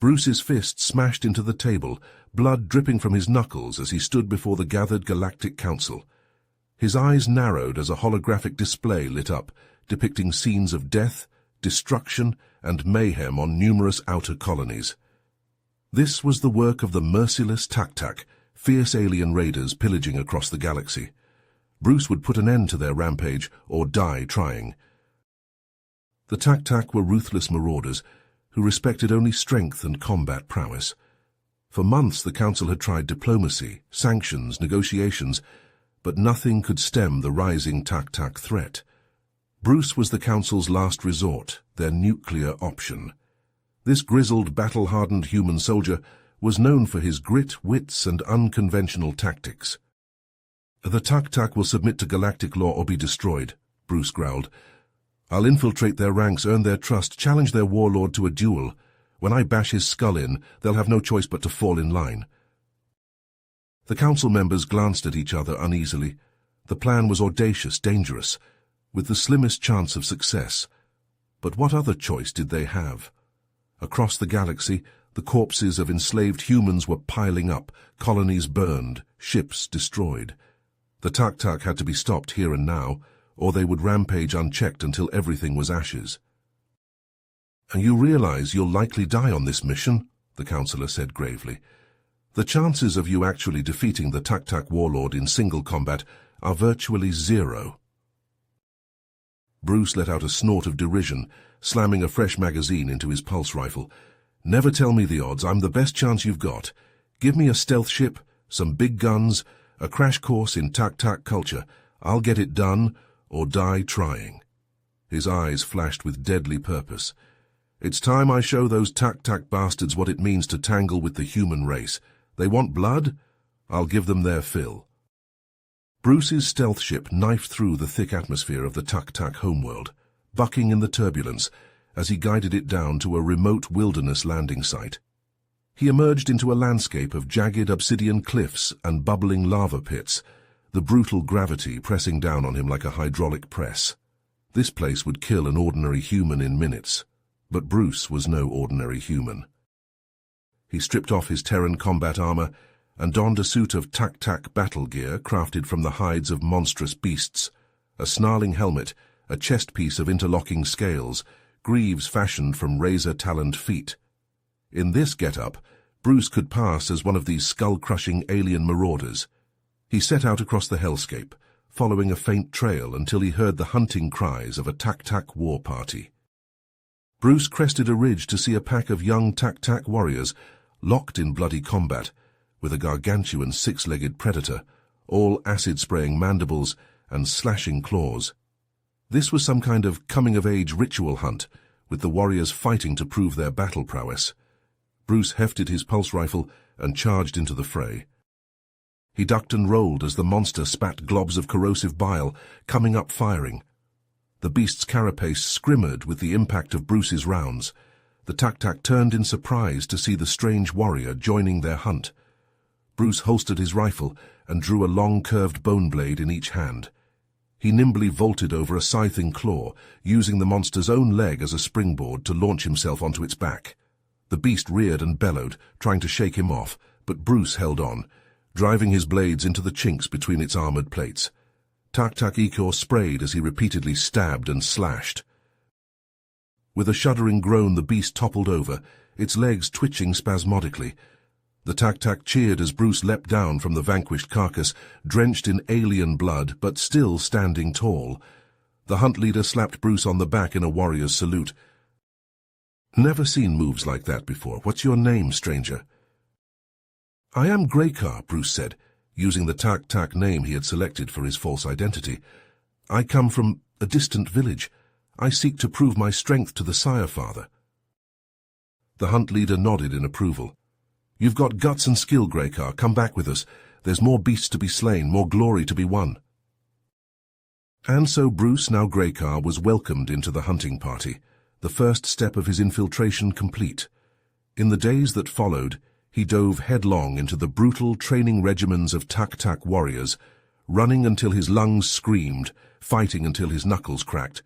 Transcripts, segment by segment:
Bruce's fist smashed into the table, blood dripping from his knuckles as he stood before the gathered Galactic Council. His eyes narrowed as a holographic display lit up, depicting scenes of death, destruction, and mayhem on numerous outer colonies. This was the work of the merciless Tak-Tak, fierce alien raiders pillaging across the galaxy. Bruce would put an end to their rampage or die trying. The Tak-Tak were ruthless marauders who respected only strength and combat prowess. For months the Council had tried diplomacy, sanctions, negotiations, but nothing could stem the rising Tak-Tak threat. Bruce was the Council's last resort, their nuclear option. This grizzled, battle-hardened human soldier was known for his grit, wits, and unconventional tactics. "The Tak-Tak will submit to galactic law or be destroyed," Bruce growled. "I'll infiltrate their ranks, earn their trust, challenge their warlord to a duel. When I bash his skull in, they'll have no choice but to fall in line." The Council members glanced at each other uneasily. The plan was audacious, dangerous, with the slimmest chance of success. But what other choice did they have? Across the galaxy, the corpses of enslaved humans were piling up, colonies burned, ships destroyed. The Tak-Tak had to be stopped here and now, or they would rampage unchecked until everything was ashes. "And you realize you'll likely die on this mission?" the Councillor said gravely. "The chances of you actually defeating the Tak-Tak warlord in single combat are virtually zero." Bruce let out a snort of derision, slamming a fresh magazine into his pulse rifle. "Never tell me the odds. I'm the best chance you've got. Give me a stealth ship, some big guns, a crash course in Tak-Tak culture. I'll get it done, or die trying." His eyes flashed with deadly purpose. "It's time I show those Tak-Tak bastards what it means to tangle with the human race. They want blood? I'll give them their fill." Bruce's stealth ship knifed through the thick atmosphere of the Tak-Tak homeworld, bucking in the turbulence as he guided it down to a remote wilderness landing site. He emerged into a landscape of jagged obsidian cliffs and bubbling lava pits, the brutal gravity pressing down on him like a hydraulic press. This place would kill an ordinary human in minutes, but Bruce was no ordinary human. He stripped off his Terran combat armor and donned a suit of Tak-Tak battle gear crafted from the hides of monstrous beasts, a snarling helmet, a chest piece of interlocking scales, greaves fashioned from razor-taloned feet. In this get-up, Bruce could pass as one of these skull-crushing alien marauders. He set out across the hellscape, following a faint trail until he heard the hunting cries of a Tak-Tak war party. Bruce crested a ridge to see a pack of young Tak-Tak warriors, locked in bloody combat, with a gargantuan six-legged predator, all acid-spraying mandibles and slashing claws. This was some kind of coming-of-age ritual hunt, with the warriors fighting to prove their battle prowess. Bruce hefted his pulse rifle and charged into the fray. He ducked and rolled as the monster spat globs of corrosive bile, coming up firing. The beast's carapace skimmered with the impact of Bruce's rounds. The Tak-Tak turned in surprise to see the strange warrior joining their hunt. Bruce holstered his rifle and drew a long curved bone blade in each hand. He nimbly vaulted over a scything claw, using the monster's own leg as a springboard to launch himself onto its back. The beast reared and bellowed, trying to shake him off, but Bruce held on, driving his blades into the chinks between its armored plates. Tak-Tak ichor sprayed as he repeatedly stabbed and slashed. With a shuddering groan, the beast toppled over, its legs twitching spasmodically. The Tak-Tak cheered as Bruce leapt down from the vanquished carcass, drenched in alien blood, but still standing tall. The hunt leader slapped Bruce on the back in a warrior's salute. "Never seen moves like that before. What's your name, stranger?" "I am Greykar," Bruce said, using the Tak-Tak name he had selected for his false identity. "I come from a distant village. I seek to prove my strength to the Sire Father." The hunt leader nodded in approval. "You've got guts and skill, Greykar. Come back with us. There's more beasts to be slain, more glory to be won." And so Bruce, now Greykar, was welcomed into the hunting party, the first step of his infiltration complete. In the days that followed, he dove headlong into the brutal training regimens of Tak-Tak warriors, running until his lungs screamed, fighting until his knuckles cracked,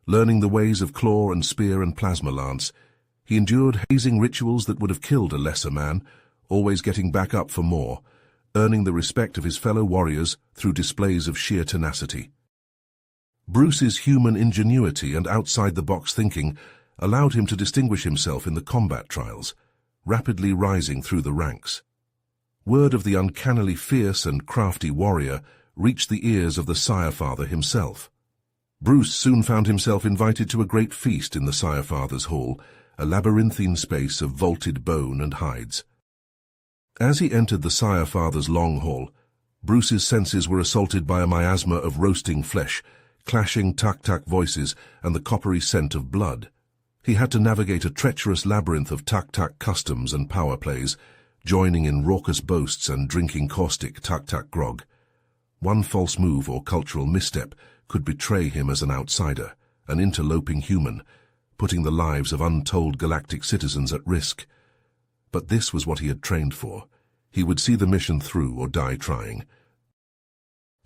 learning the ways of claw and spear and plasma lance. He endured hazing rituals that would have killed a lesser man, always getting back up for more, earning the respect of his fellow warriors through displays of sheer tenacity. Bruce's human ingenuity and outside-the-box thinking allowed him to distinguish himself in the combat trials, rapidly rising through the ranks. Word of the uncannily fierce and crafty warrior reached the ears of the Sire-Father himself. Bruce soon found himself invited to a great feast in the Sire-Father's hall, a labyrinthine space of vaulted bone and hides. As he entered the Sire-Father's long hall, Bruce's senses were assaulted by a miasma of roasting flesh, clashing tuk-tuk voices, and the coppery scent of blood. He had to navigate a treacherous labyrinth of tuk-tuk customs and power plays, joining in raucous boasts and drinking caustic tuk-tuk grog. One false move or cultural misstep could betray him as an outsider, an interloping human, putting the lives of untold galactic citizens at risk. But this was what he had trained for. He would see the mission through or die trying.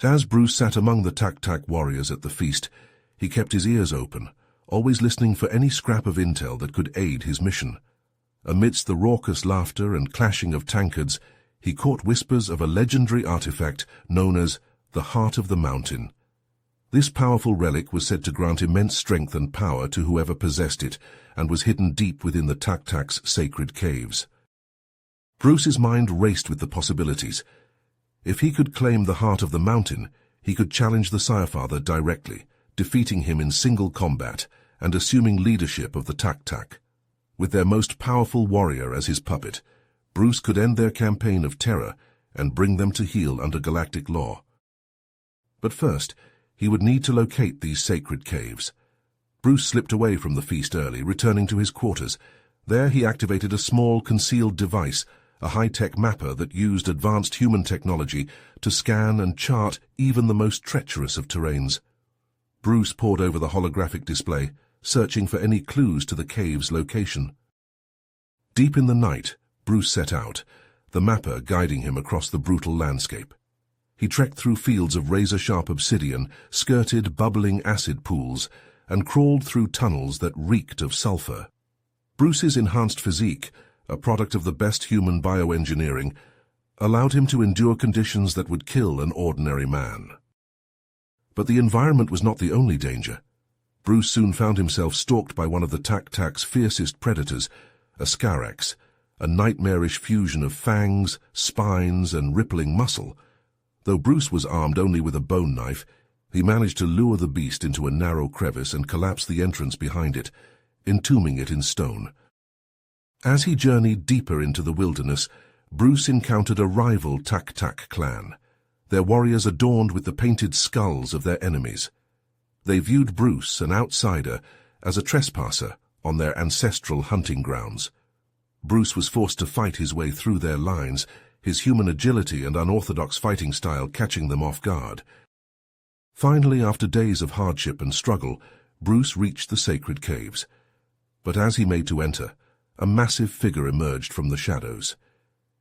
As Bruce sat among the tuk-tuk warriors at the feast, he kept his ears open, always listening for any scrap of intel that could aid his mission. Amidst the raucous laughter and clashing of tankards, he caught whispers of a legendary artifact known as the Heart of the Mountain. This powerful relic was said to grant immense strength and power to whoever possessed it, and was hidden deep within the tuk-tuk's sacred caves. Bruce's mind raced with the possibilities. If he could claim the Heart of the Mountain, he could challenge the Sire-Father directly, defeating him in single combat and assuming leadership of the tuk-tuk. With their most powerful warrior as his puppet, Bruce could end their campaign of terror and bring them to heel under galactic law. But first, he would need to locate these sacred caves. Bruce slipped away from the feast early, returning to his quarters. There he activated a small, concealed device, a high-tech mapper that used advanced human technology to scan and chart even the most treacherous of terrains. Bruce pored over the holographic display, searching for any clues to the cave's location. Deep in the night, Bruce set out, the mapper guiding him across the brutal landscape. He trekked through fields of razor-sharp obsidian, skirted bubbling acid pools, and crawled through tunnels that reeked of sulfur. Bruce's enhanced physique, a product of the best human bioengineering, allowed him to endure conditions that would kill an ordinary man. But the environment was not the only danger. Bruce soon found himself stalked by one of the tuk-tuk's fiercest predators, a Skarax, a nightmarish fusion of fangs, spines, and rippling muscle. Though Bruce was armed only with a bone knife, he managed to lure the beast into a narrow crevice and collapse the entrance behind it, entombing it in stone. As he journeyed deeper into the wilderness, Bruce encountered a rival tuk-tuk clan, their warriors adorned with the painted skulls of their enemies. They viewed Bruce, an outsider, as a trespasser on their ancestral hunting grounds. Bruce was forced to fight his way through their lines, his human agility and unorthodox fighting style catching them off guard. Finally, after days of hardship and struggle, Bruce reached the sacred caves. But as he made to enter, a massive figure emerged from the shadows.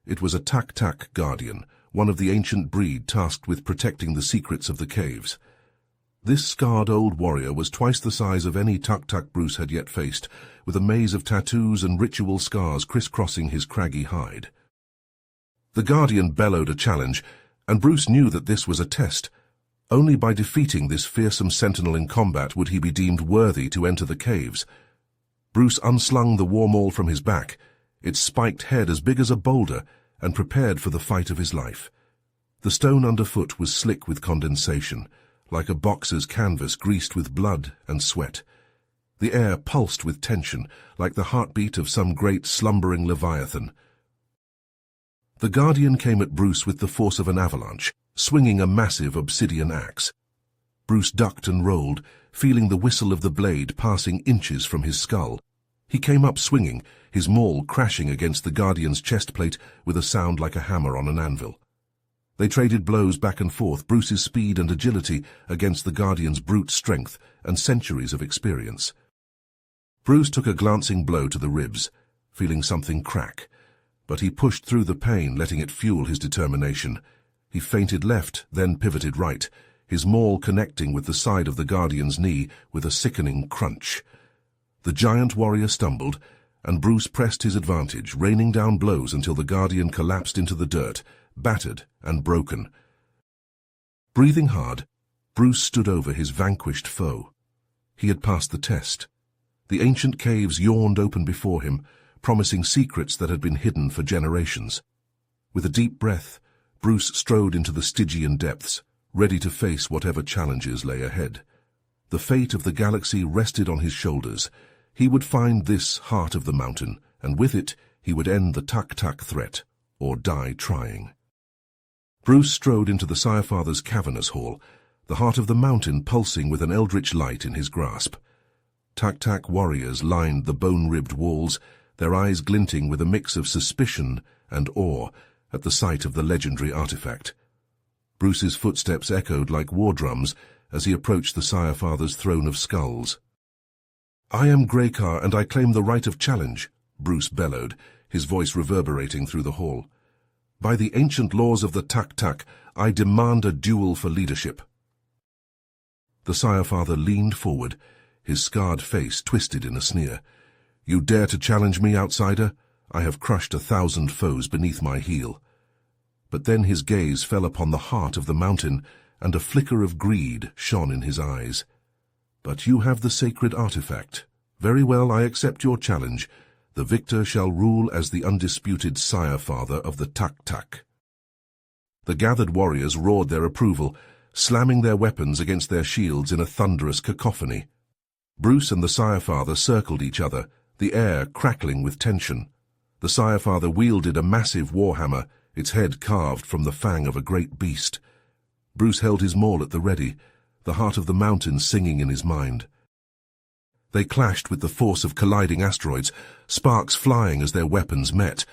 It was a tuk-tuk guardian, one of the ancient breed tasked with protecting the secrets of the caves. This scarred old warrior was twice the size of any tuk-tuk Bruce had yet faced, with a maze of tattoos and ritual scars crisscrossing his craggy hide. The guardian bellowed a challenge, and Bruce knew that this was a test. Only by defeating this fearsome sentinel in combat would he be deemed worthy to enter the caves. Bruce unslung the war maul from his back, its spiked head as big as a boulder, and prepared for the fight of his life. The stone underfoot was slick with condensation, like a boxer's canvas greased with blood and sweat. The air pulsed with tension, like the heartbeat of some great slumbering leviathan. The guardian came at Bruce with the force of an avalanche, swinging a massive obsidian axe. Bruce ducked and rolled, feeling the whistle of the blade passing inches from his skull. He came up swinging, his maul crashing against the guardian's chest plate with a sound like a hammer on an anvil. They traded blows back and forth, Bruce's speed and agility against the guardian's brute strength and centuries of experience. Bruce took a glancing blow to the ribs, feeling something crack, but he pushed through the pain, letting it fuel his determination. He feinted left, then pivoted right, his maul connecting with the side of the guardian's knee with a sickening crunch. The giant warrior stumbled, and Bruce pressed his advantage, raining down blows until the Guardian collapsed into the dirt, battered and broken. Breathing hard, Bruce stood over his vanquished foe. He had passed the test. The ancient caves yawned open before him, promising secrets that had been hidden for generations. With a deep breath, Bruce strode into the Stygian depths, ready to face whatever challenges lay ahead. The fate of the galaxy rested on his shoulders. He would find this heart of the mountain, and with it he would end the Tuk-Tuk threat, or die trying. Bruce strode into the Sire-Father's cavernous hall, the heart of the mountain pulsing with an eldritch light in his grasp. Tuk-Tuk warriors lined the bone-ribbed walls, their eyes glinting with a mix of suspicion and awe at the sight of the legendary artifact. Bruce's footsteps echoed like war drums as he approached the Sire-Father's throne of skulls. "I am Greykar, and I claim the right of challenge," Bruce bellowed, his voice reverberating through the hall. "By the ancient laws of the Tuk-Tuk, I demand a duel for leadership." The Sire-Father leaned forward, his scarred face twisted in a sneer. "You dare to challenge me, outsider? I have crushed 1,000 foes beneath my heel." But then his gaze fell upon the heart of the mountain, and a flicker of greed shone in his eyes. "But you have the sacred artifact. Very well, I accept your challenge. The victor shall rule as the undisputed Sire-Father of the Tuk-Tuk." The gathered warriors roared their approval, slamming their weapons against their shields in a thunderous cacophony. Bruce and the Sire-Father circled each other, the air crackling with tension. The Sire-Father wielded a massive warhammer, its head carved from the fang of a great beast. Bruce held his maul at the ready, the heart of the mountain singing in his mind. They clashed with the force of colliding asteroids, sparks flying as their weapons met.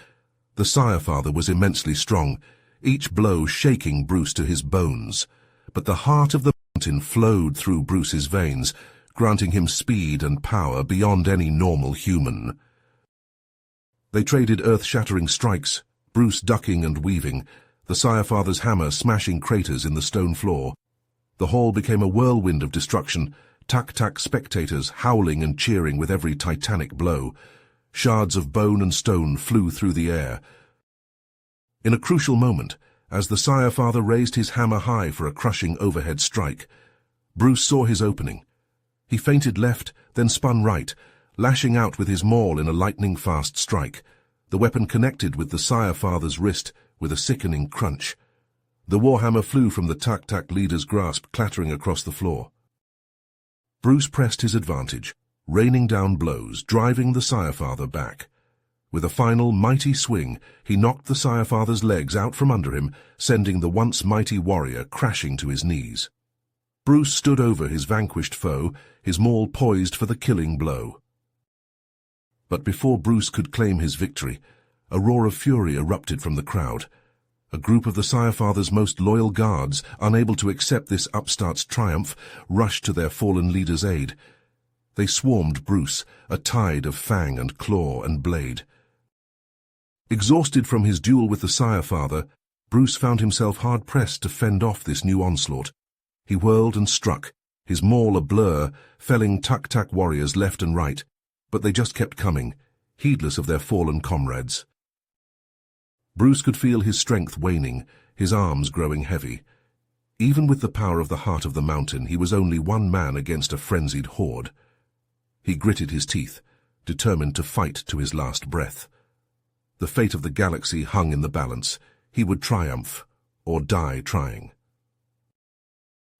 The Sire-Father was immensely strong, each blow shaking Bruce to his bones. But the heart of the mountain flowed through Bruce's veins, granting him speed and power beyond any normal human. They traded earth-shattering strikes, Bruce ducking and weaving, the Sire-Father's hammer smashing craters in the stone floor. The hall became a whirlwind of destruction, Tuk-Tuk spectators howling and cheering with every titanic blow. Shards of bone and stone flew through the air. In a crucial moment, as the Sire-Father raised his hammer high for a crushing overhead strike, Bruce saw his opening. He feinted left, then spun right, lashing out with his maul in a lightning-fast strike. The weapon connected with the Sire-Father's wrist with a sickening crunch. The warhammer flew from the Tuk-Tuk leader's grasp, clattering across the floor. Bruce pressed his advantage, raining down blows, driving the Sire-Father back. With a final mighty swing, he knocked the Sire-Father's legs out from under him, sending the once mighty warrior crashing to his knees. Bruce stood over his vanquished foe, his maul poised for the killing blow. But before Bruce could claim his victory, a roar of fury erupted from the crowd. A group of the Sire-Father's most loyal guards, unable to accept this upstart's triumph, rushed to their fallen leader's aid. They swarmed Bruce, a tide of fang and claw and blade. Exhausted from his duel with the Sire-Father, Bruce found himself hard-pressed to fend off this new onslaught. He whirled and struck, his maul a blur, felling Tuk-Tuk warriors left and right, but they just kept coming, heedless of their fallen comrades. Bruce could feel his strength waning, his arms growing heavy. Even with the power of the heart of the mountain, he was only one man against a frenzied horde. He gritted his teeth, determined to fight to his last breath. The fate of the galaxy hung in the balance. He would triumph, or die trying.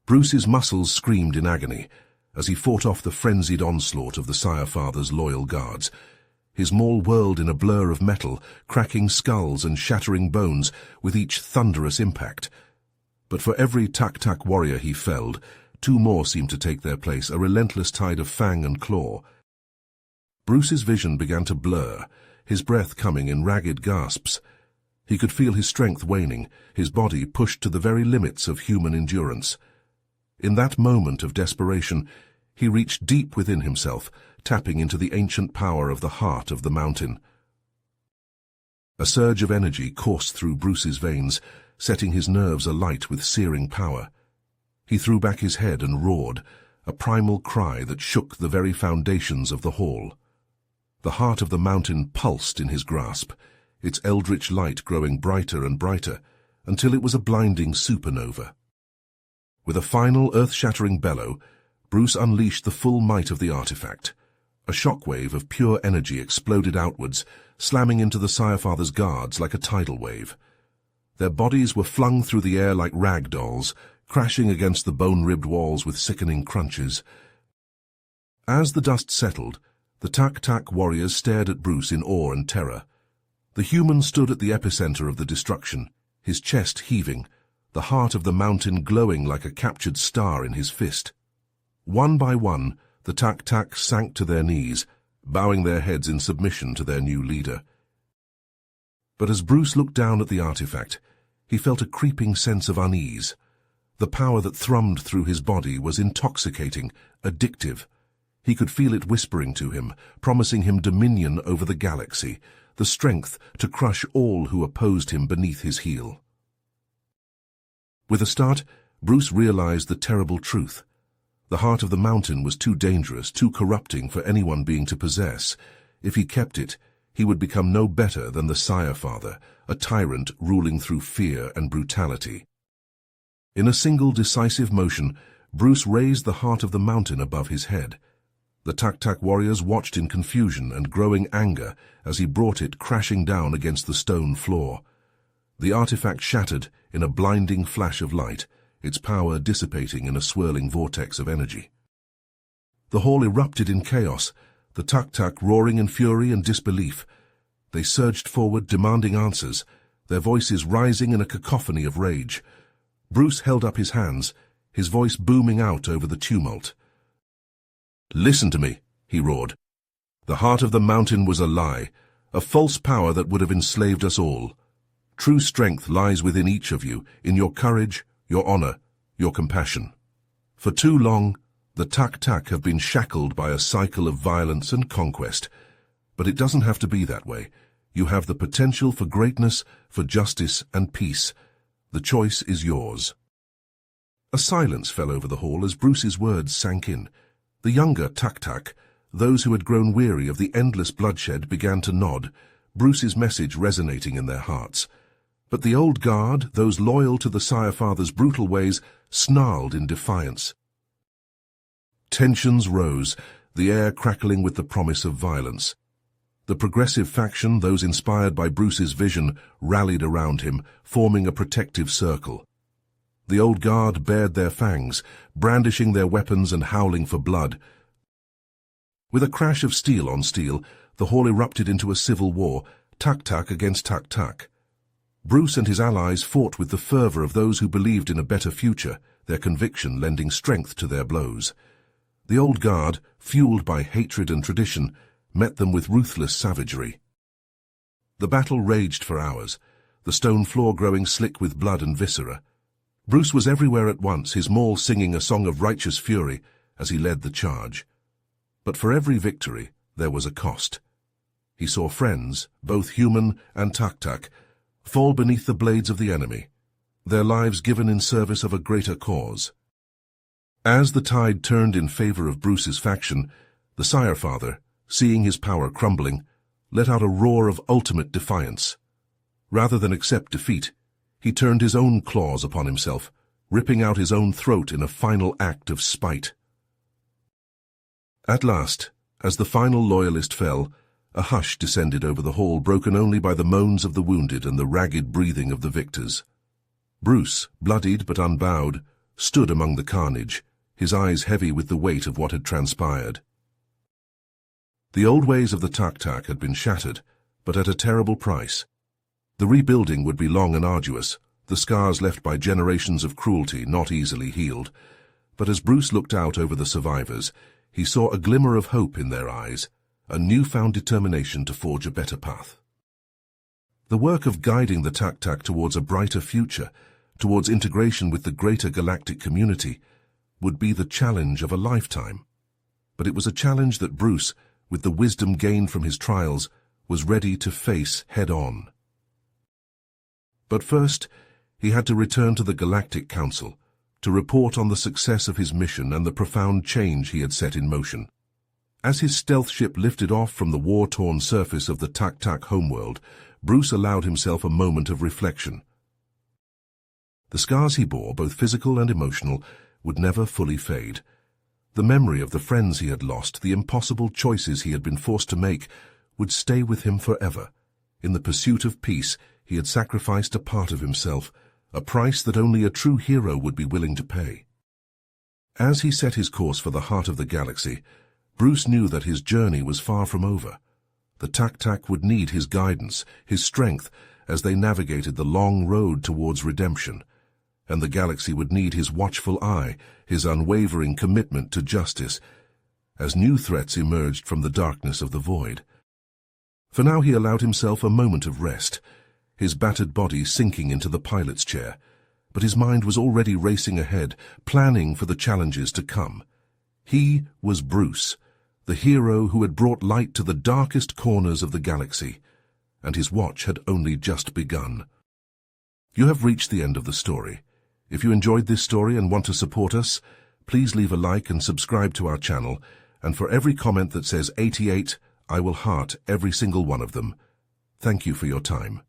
Bruce's muscles screamed in agony as he fought off the frenzied onslaught of the Sire-Father's loyal guards. His maul whirled in a blur of metal, cracking skulls and shattering bones with each thunderous impact. But for every Tuk-Tuk warrior he felled, two more seemed to take their place, a relentless tide of fang and claw. Bruce's vision began to blur, his breath coming in ragged gasps. He could feel his strength waning, his body pushed to the very limits of human endurance. In that moment of desperation, he reached deep within himself, tapping into the ancient power of the heart of the mountain. A surge of energy coursed through Bruce's veins, setting his nerves alight with searing power. He threw back his head and roared, a primal cry that shook the very foundations of the hall. The heart of the mountain pulsed in his grasp, its eldritch light growing brighter and brighter, until it was a blinding supernova. With a final earth-shattering bellow, Bruce unleashed the full might of the artifact. A shockwave of pure energy exploded outwards, slamming into the Sire-Father's guards like a tidal wave. Their bodies were flung through the air like rag dolls, crashing against the bone-ribbed walls with sickening crunches. As the dust settled, the Tak-Tak warriors stared at Bruce in awe and terror. The human stood at the epicenter of the destruction, his chest heaving, the heart of the mountain glowing like a captured star in his fist. One by one, the Tak-Tak sank to their knees, bowing their heads in submission to their new leader. But as Bruce looked down at the artifact, he felt a creeping sense of unease. The power that thrummed through his body was intoxicating, addictive. He could feel it whispering to him, promising him dominion over the galaxy, the strength to crush all who opposed him beneath his heel. With a start, Bruce realized the terrible truth. The heart of the mountain was too dangerous, too corrupting for anyone being to possess. If he kept it, he would become no better than the Sire-Father, a tyrant ruling through fear and brutality. In a single decisive motion, Bruce raised the heart of the mountain above his head. The Tak-Tak warriors watched in confusion and growing anger as he brought it crashing down against the stone floor. The artifact shattered in a blinding flash of light, its power dissipating in a swirling vortex of energy. The hall erupted in chaos, the Tak-Tak roaring in fury and disbelief. They surged forward, demanding answers, their voices rising in a cacophony of rage. Bruce held up his hands, his voice booming out over the tumult. "Listen to me," he roared. "The heart of the mountain was a lie, a false power that would have enslaved us all. True strength lies within each of you, in your courage, your honor, your compassion. For too long, the Tak-Tak have been shackled by a cycle of violence and conquest. But it doesn't have to be that way. You have the potential for greatness, for justice and peace. The choice is yours." A silence fell over the hall as Bruce's words sank in. The younger Tak-Tak, those who had grown weary of the endless bloodshed, began to nod, Bruce's message resonating in their hearts. But the old guard, those loyal to the Sire-Father's brutal ways, snarled in defiance. Tensions rose, the air crackling with the promise of violence. The progressive faction, those inspired by Bruce's vision, rallied around him, forming a protective circle. The old guard bared their fangs, brandishing their weapons and howling for blood. With a crash of steel on steel, the hall erupted into a civil war, Tak-Tak against Tak-Tak. Bruce and his allies fought with the fervor of those who believed in a better future, their conviction lending strength to their blows. The old guard, fueled by hatred and tradition, met them with ruthless savagery. The battle raged for hours, the stone floor growing slick with blood and viscera. Bruce was everywhere at once, his maul singing a song of righteous fury as he led the charge. But for every victory, there was a cost. He saw friends, both human and Tak-Tak, fall beneath the blades of the enemy, their lives given in service of a greater cause. As the tide turned in favor of Bruce's faction, the Sire-Father, seeing his power crumbling, let out a roar of ultimate defiance. Rather than accept defeat, he turned his own claws upon himself, ripping out his own throat in a final act of spite. At last, as the final loyalist fell, a hush descended over the hall, broken only by the moans of the wounded and the ragged breathing of the victors. Bruce, bloodied but unbowed, stood among the carnage, his eyes heavy with the weight of what had transpired. The old ways of the Tak-Tak had been shattered, but at a terrible price. The rebuilding would be long and arduous, the scars left by generations of cruelty not easily healed. But as Bruce looked out over the survivors, he saw a glimmer of hope in their eyes, a newfound determination to forge a better path. The work of guiding the Tak-Tak towards a brighter future, towards integration with the greater galactic community, would be the challenge of a lifetime. But it was a challenge that Bruce, with the wisdom gained from his trials, was ready to face head-on. But first, he had to return to the Galactic Council, to report on the success of his mission and the profound change he had set in motion. As his stealth ship lifted off from the war-torn surface of the Tak-Tak homeworld, Bruce allowed himself a moment of reflection. The scars he bore, both physical and emotional, would never fully fade. The memory of the friends he had lost, the impossible choices he had been forced to make, would stay with him forever. In the pursuit of peace, he had sacrificed a part of himself, a price that only a true hero would be willing to pay. As he set his course for the heart of the galaxy, Bruce knew that his journey was far from over. The Tak-Tak would need his guidance, his strength, as they navigated the long road towards redemption, and the galaxy would need his watchful eye, his unwavering commitment to justice, as new threats emerged from the darkness of the void. For now he allowed himself a moment of rest, his battered body sinking into the pilot's chair, but his mind was already racing ahead, planning for the challenges to come. He was Bruce, the hero who had brought light to the darkest corners of the galaxy, and his watch had only just begun. You have reached the end of the story. If you enjoyed this story and want to support us, please leave a like and subscribe to our channel, and for every comment that says 88, I will heart every single one of them. Thank you for your time.